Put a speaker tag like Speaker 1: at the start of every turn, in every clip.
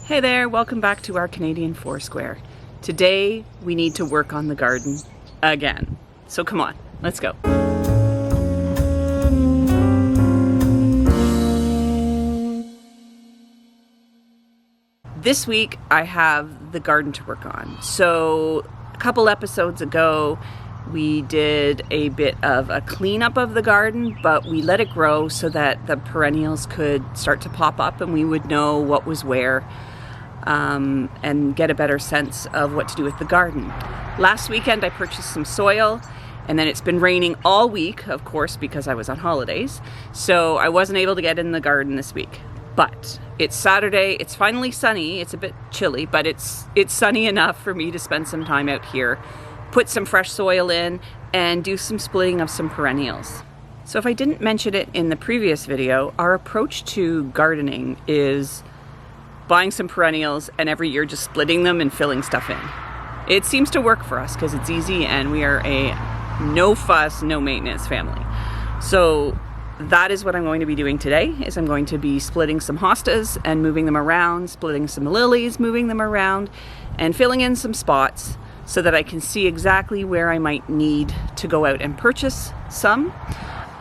Speaker 1: Hey there, welcome back to our Canadian Foursquare. Today we need to work on the garden again. So come on, let's go. This week I have the garden to work on. So a couple episodes ago we did a bit of a cleanup of the garden, but we let it grow so that the perennials could start to pop up and we would know what was where. And get a better sense of what to do with the garden. Last weekend I purchased some soil, and then it's been raining all week, of course, because I was on holidays, so I wasn't able to get in the garden this week. But it's Saturday, it's finally sunny, it's a bit chilly, but it's sunny enough for me to spend some time out here, put some fresh soil in, and do some splitting of some perennials. So if I didn't mention it in the previous video, our approach to gardening is buying some perennials and every year just splitting them and filling stuff in. It seems to work for us because it's easy and we are a no fuss, no maintenance family. So that is what I'm going to be doing today, is I'm going to be splitting some hostas and moving them around, splitting some lilies, moving them around, and filling in some spots so that I can see exactly where I might need to go out and purchase some.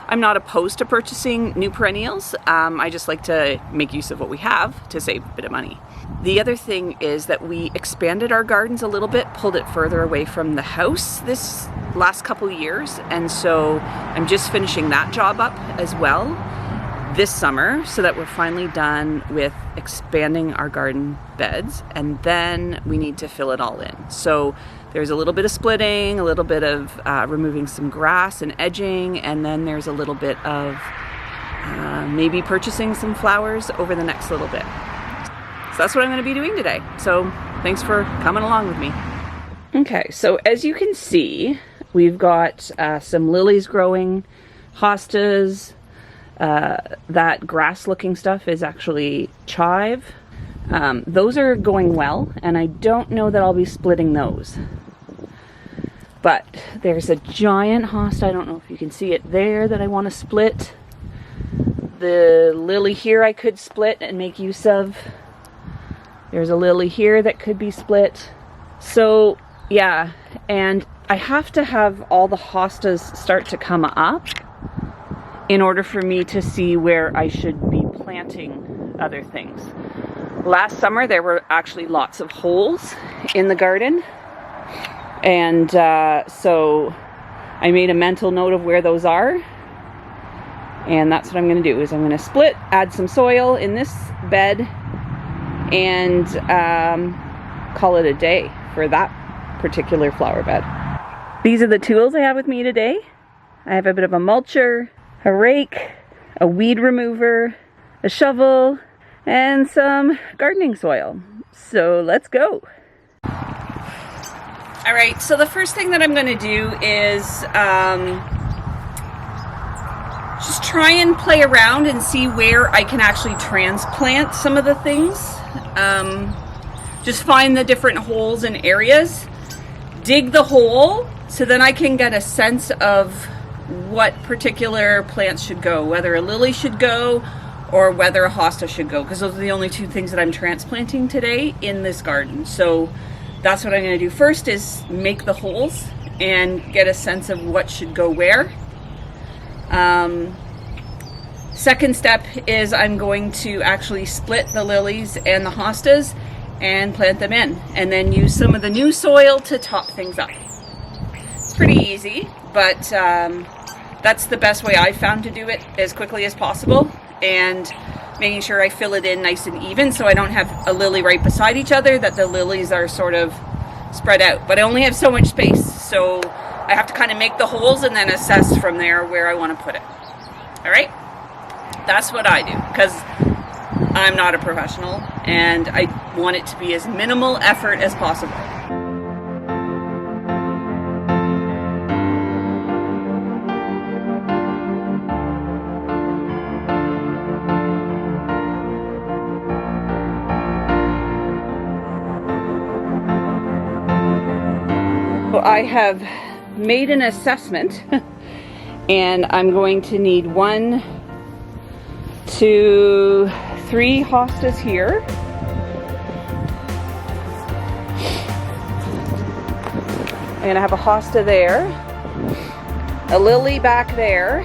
Speaker 1: I'm not opposed to purchasing new perennials. I just like to make use of what we have to save a bit of money. The other thing is that we expanded our gardens a little bit, pulled it further away from the house this last couple years, and so I'm just finishing that job up as well this summer so that we're finally done with expanding our garden beds, and then we need to fill it all in. So there's a little bit of splitting, a little bit of removing some grass and edging, and then there's a little bit of maybe purchasing some flowers over the next little bit. So that's what I'm going to be doing today. So thanks for coming along with me. Okay, so as you can see, we've got some lilies growing, hostas. That grass looking stuff is actually chive. Those are going well, and I don't know that I'll be splitting those. But there's a giant hosta, I don't know if you can see it there, that I want to split. The lily here I could split and make use of. There's a lily here that could be split. So yeah, and I have to have all the hostas start to come up in order for me to see where I should be planting other things. Last summer there were actually lots of holes in the garden, and so I made a mental note of where those are, and that's what I'm going to do, is I'm going to split, add some soil in this bed, and call it a day for that particular flower bed. These are the tools I have with me today. I have a bit of a mulcher, a rake, a weed remover, a shovel, and some gardening soil. So let's go. All right, so the first thing that I'm going to do is just try and play around and see where I can actually transplant some of the things. Just find the different holes and areas, dig the hole, so then I can get a sense of what particular plants should go, whether a lily should go or whether a hosta should go, because those are the only two things that I'm transplanting today in this garden. So that's what I'm going to do first, is make the holes and get a sense of what should go where. Second step is I'm going to actually split the lilies and the hostas and plant them in, and then use some of the new soil to top things up. It's pretty easy, but that's the best way I've found to do it as quickly as possible, and making sure I fill it in nice and even so I don't have a lily right beside each other, that the lilies are sort of spread out. But I only have so much space, so I have to kind of make the holes and then assess from there where I want to put it. All right? That's what I do, because I'm not a professional and I want it to be as minimal effort as possible. I have made an assessment and I'm going to need 1, 2, 3 hostas here, gonna have a hosta there, a lily back there,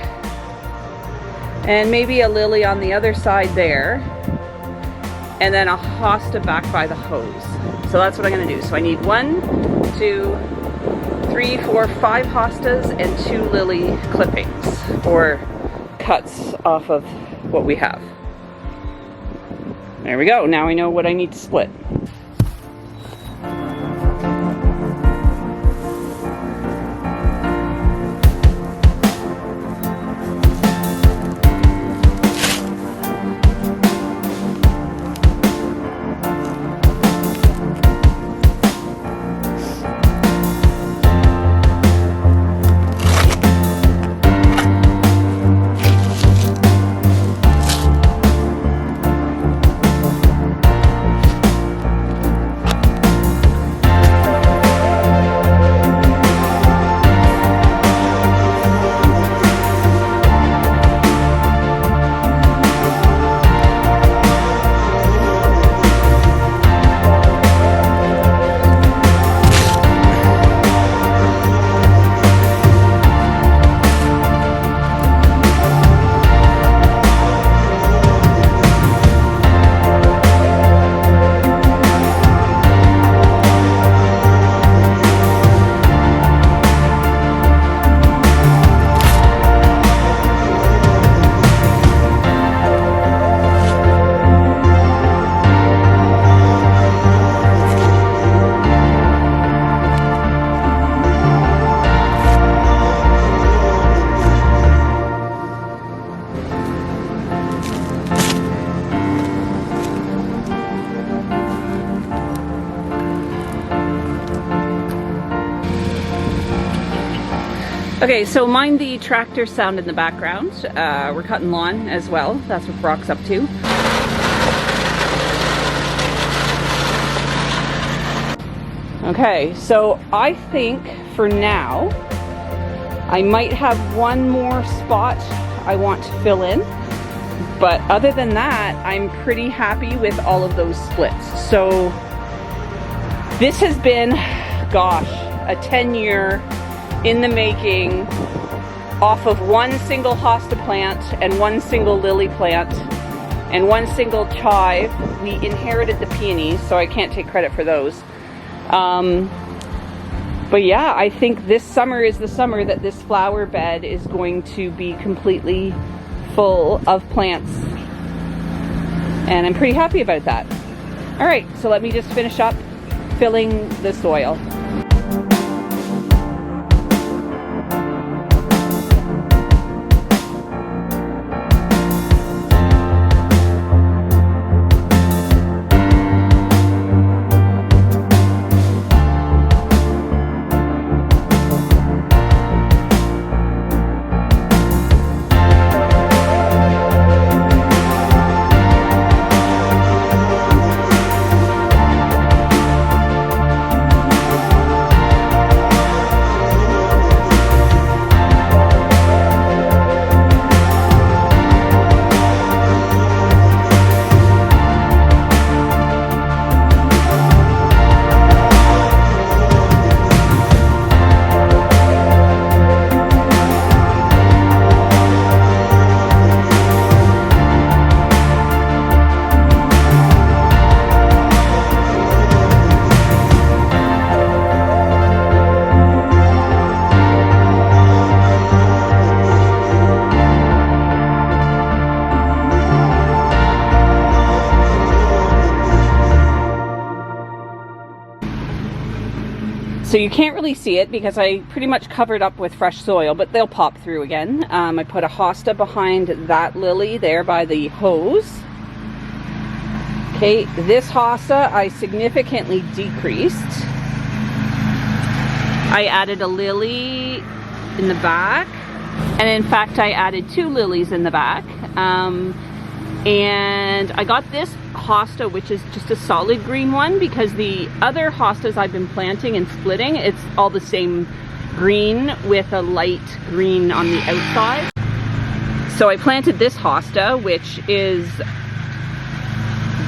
Speaker 1: and maybe a lily on the other side there, and then a hosta back by the hose. So that's what I'm gonna do. So I need 1, 2, 3, 4, 5 hostas and 2 lily clippings, or cuts off of what we have. There we go. Now I know what I need to split. Okay, so mind the tractor sound in the background. We're cutting lawn as well. That's what Brock's up to. Okay, so I think for now, I might have one more spot I want to fill in. But other than that, I'm pretty happy with all of those splits. So this has been, gosh, a 10-year in the making, off of one single hosta plant and one single lily plant and one single chive. We inherited the peonies, so I can't take credit for those. But yeah, I think this summer is the summer that this flower bed is going to be completely full of plants. And I'm pretty happy about that. All right, so let me just finish up filling the soil. So you can't really see it because I pretty much covered up with fresh soil, but they'll pop through again. I put a hosta behind that lily there by the hose. Okay, this hosta I significantly decreased. I added a lily in the back, and in fact I added 2 lilies in the back. And I got this hosta, which is just a solid green one, because the other hostas I've been planting and splitting, it's all the same green with a light green on the outside. So I planted this hosta, which is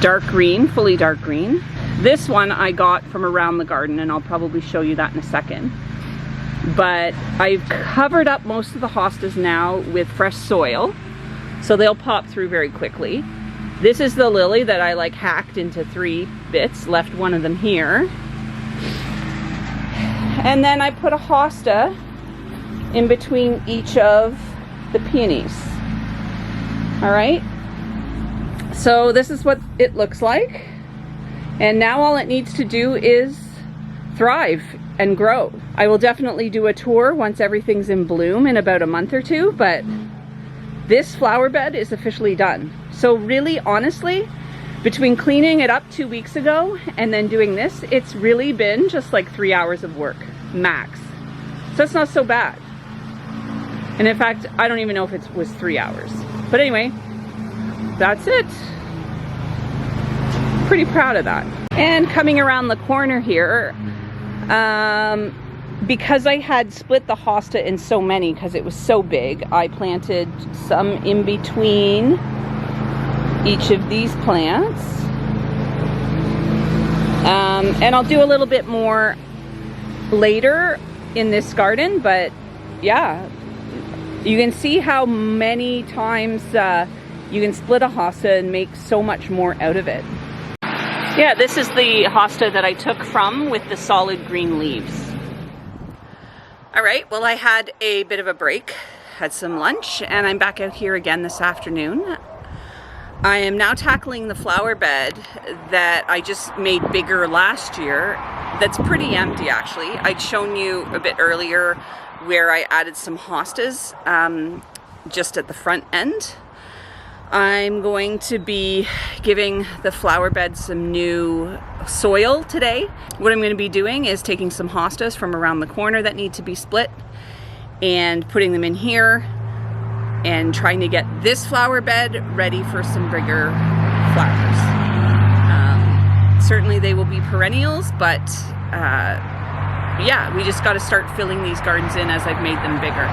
Speaker 1: dark green, fully dark green. This one I got from around the garden, and I'll probably show you that in a second. But I've covered up most of the hostas now with fresh soil, so they'll pop through very quickly. This is the lily that I like hacked into 3 bits, left one of them here. And then I put a hosta in between each of the peonies. All right, so this is what it looks like. And now all it needs to do is thrive and grow. I will definitely do a tour once everything's in bloom in about a month or 2, but this flower bed is officially done. So really, honestly, between cleaning it up 2 weeks ago and then doing this, it's really been just like 3 hours of work, max. So it's not so bad. And in fact, I don't even know if it was 3 hours. But anyway, that's it. Pretty proud of that. And coming around the corner here, because I had split the hosta in so many because it was so big, I planted some in between each of these plants. And I'll do a little bit more later in this garden, but yeah, you can see how many times you can split a hosta and make so much more out of it. Yeah, this is the hosta that I took from with the solid green leaves. All right, well, I had a bit of a break, had some lunch, and I'm back out here again this afternoon. I am now tackling the flower bed that I just made bigger last year. That's pretty empty, actually. I'd shown you a bit earlier where I added some hostas just at the front end. I'm going to be giving the flower bed some new soil today. What I'm going to be doing is taking some hostas from around the corner that need to be split and putting them in here and trying to get this flower bed ready for some bigger flowers. Certainly they will be perennials, but yeah, we just got to start filling these gardens in as I've made them bigger.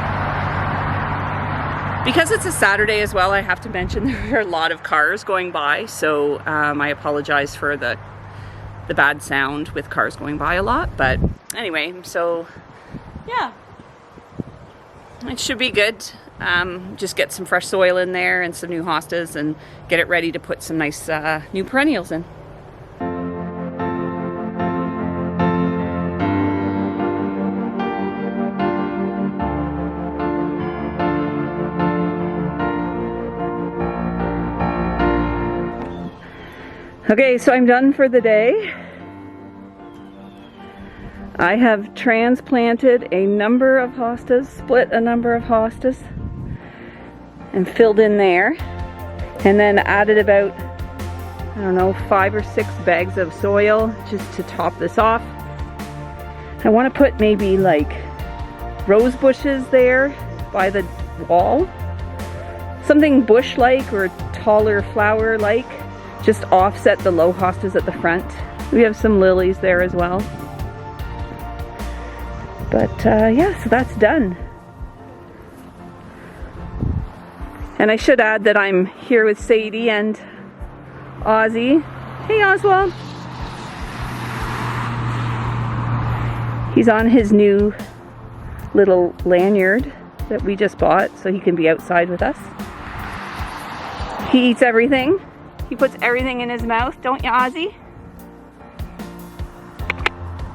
Speaker 1: Because it's a Saturday as well, I have to mention there are a lot of cars going by, so I apologize for the bad sound with cars going by a lot. But anyway, so yeah, it should be good. Just get some fresh soil in there and some new hostas and get it ready to put some nice new perennials in. Okay, so I'm done for the day. I have transplanted a number of hostas, split a number of hostas, and filled in there. And then added about, I don't know, 5 or 6 bags of soil just to top this off. I want to put maybe like rose bushes there by the wall. Something bush-like or taller flower-like. Just offset the low hostas at the front. We have some lilies there as well. But yeah, so that's done. And I should add that I'm here with Sadie and Ozzy. Hey, Oswald. He's on his new little lanyard that we just bought so he can be outside with us. He eats everything. He puts everything in his mouth, don't you, Ozzy?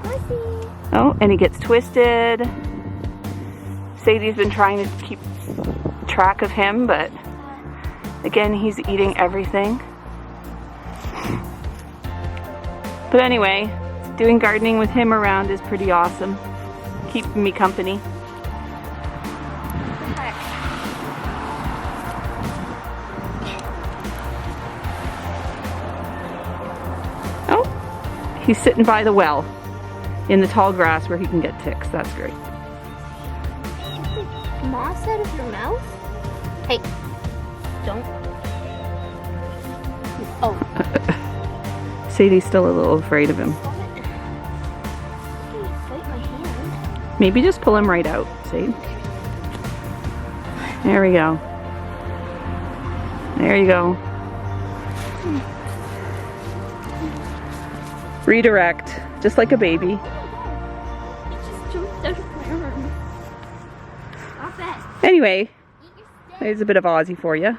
Speaker 1: Ozzy. Oh, and he gets twisted. Sadie's been trying to keep track of him, but again, he's eating everything. But anyway, doing gardening with him around is pretty awesome. Keeping me company. He's sitting by the well in the tall grass where he can get ticks. That's great.
Speaker 2: Moss out of your mouth? Hey, don't. Oh.
Speaker 1: Sadie's still a little afraid of him.
Speaker 2: Bite my hand.
Speaker 1: Maybe just pull him right out, Sadie. There we go. There you go. Redirect, just like a baby.
Speaker 2: It just jumped out of my arm.
Speaker 1: Anyway, there's a bit of Aussie for you.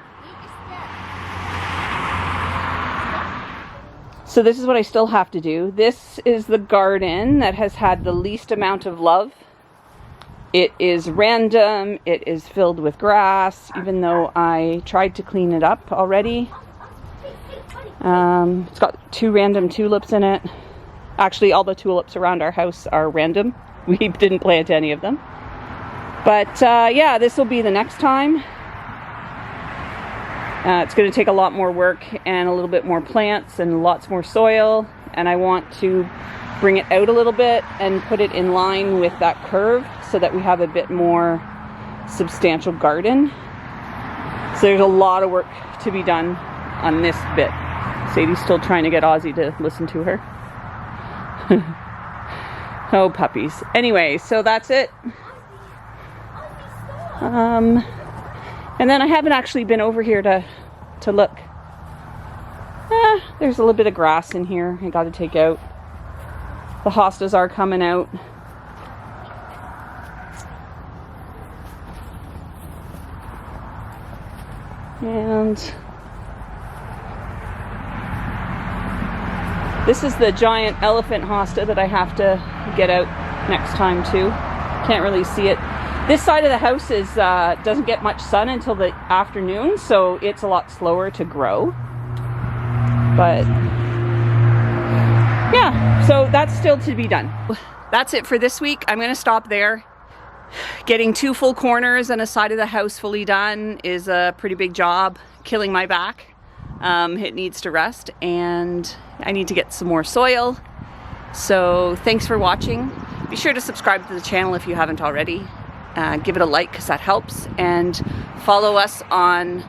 Speaker 1: So this is what I still have to do. This is the garden that has had the least amount of love. It is random. It is filled with grass, even though I tried to clean it up already. It's got 2 random tulips in it. Actually, all the tulips around our house are random. We didn't plant any of them. But yeah, this will be the next time. It's going to take a lot more work and a little bit more plants and lots more soil. And I want to bring it out a little bit and put it in line with that curve so that we have a bit more substantial garden. So there's a lot of work to be done on this bit. Sadie's still trying to get Aussie to listen to her. Oh, puppies. Anyway, so that's it. And then I haven't actually been over here to look. There's a little bit of grass in here I got to take out. The hostas are coming out. And this is the giant elephant hosta that I have to get out next time too. Can't really see it. This side of the house is doesn't get much sun until the afternoon, so it's a lot slower to grow. But yeah, so that's still to be done. That's it for this week. I'm going to stop there. Getting 2 full corners and a side of the house fully done is a pretty big job, killing my back. It needs to rest, and I need to get some more soil. So thanks for watching. Be sure to subscribe to the channel if you haven't already. Give it a like because that helps, and follow us on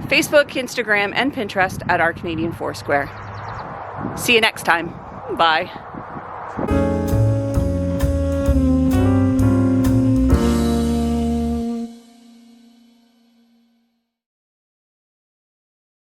Speaker 1: Facebook, Instagram, and Pinterest at Our Canadian Foursquare. See you next time. Bye.